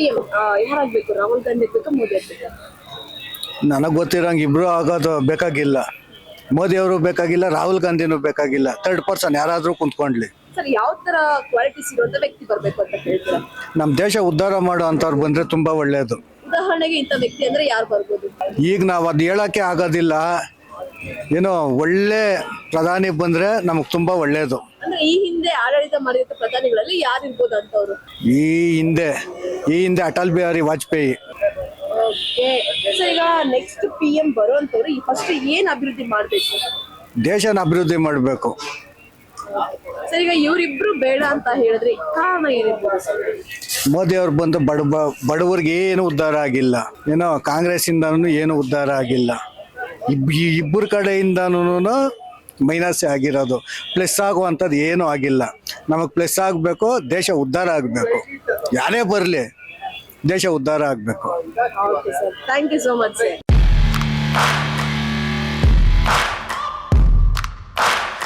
ಯಾರಾಗ್ಬೇಕು? ರಾಹುಲ್ ಗಾಂಧಿ ಆಗ್ಬೇಕಾ, ಮೋದಿ ಆಗ್ಬೇಕಾ? ನನಗೆ ಗೊತ್ತಿರೋಂಗೆ ಇಬ್ರು ಆಗೋದು ಬೇಕಾಗಿಲ್ಲ. ಮೋದಿ ಅವರು ಬೇಕಾಗಿಲ್ಲ, ರಾಹುಲ್ ಗಾಂಧಿನೂ ಬೇಕಾಗಿಲ್ಲ. ಥರ್ಡ್ ಪರ್ಸನ್ ಯಾರಾದ್ರೂ ಕುಂತ್ಕೊಂಡ್ಲಿ. ಸರ್, ಯಾವ ತರ ಕ್ವಾಲಿಟೀಸ್ ಇರುವಂತ ವ್ಯಕ್ತಿ ಬರ್ಬೇಕು ಅಂತ ಹೇಳ್ತೀರಾ? ನಮ್ಮ ದೇಶ ಉದ್ಧಾರ ಮಾಡೋ ಅಂಥವ್ರು ಬಂದ್ರೆ ತುಂಬಾ ಒಳ್ಳೇದು. ಉದಾಹರಣೆಗೆ ಇಂಥ ವ್ಯಕ್ತಿ ಅಂದ್ರೆ ಯಾರು ಬರ್ಬೋದು? ಈಗ ನಾವು ಅದು ಹೇಳಕ್ಕೆ ಆಗೋದಿಲ್ಲ. ಏನೋ ಒಳ್ಳೆ ಪ್ರಧಾನಿ ಬಂದ್ರೆ ನಮಗೆ ತುಂಬಾ ಒಳ್ಳೇದು. ಅಂದ್ರೆ ಈ ಹಿಂದೆ ಆಡಳಿತ ಮಾಡಿದ ಪ್ರಧಾನಿಗಳಲ್ಲಿ ಯಾರು ಇರ್ಬೋದು ಅಂತವ್ರು? ಈ ಹಿಂದೆ ಅಟಲ್ ಬಿಹಾರಿ ವಾಜಪೇಯಿ. ಓಕೆ ಸರ್, ಈಗ ನೆಕ್ಸ್ಟ್ PM ಬರುವಂತವ್ರು ಫಸ್ಟ್ ಏನ್ ಅಭಿವೃದ್ಧಿ ಮಾಡ್ಬೇಕು? ದೇಶನ ಅಭಿವೃದ್ಧಿ ಮಾಡಬೇಕು. ಸರ್, ಈಗ ಇವರಿಬ್ರು ಬೇಡ ಅಂತ ಹೇಳಿದ್ರೆ ಕಾರಣ ಏನಿರ್ಬೋದು ಸರ್? ಮೋದಿ ಅವ್ರು ಬಂದು ಬಡವರಿಗೆ ಏನು ಉದ್ಧಾರ ಆಗಿಲ್ಲ. ಏನೋ ಕಾಂಗ್ರೆಸ್ ಇಂದನೂ ಏನು ಉದ್ಧಾರ ಆಗಿಲ್ಲ. ಇಬ್ಬರ ಕಡೆಯಿಂದನೂ ಮೈನಸ್ ಆಗಿರೋದು. ಪ್ಲಸ್ ಆಗುವಂಥದ್ದು ಏನೂ ಆಗಿಲ್ಲ. ನಮಗೆ ಪ್ಲಸ್ ಆಗಬೇಕು, ದೇಶ ಉದ್ಧಾರ ಆಗಬೇಕು. ಯಾರೇ ಬರಲಿ, ದೇಶ ಉದ್ಧಾರ ಆಗಬೇಕು. Okay sir, thank you so much sir.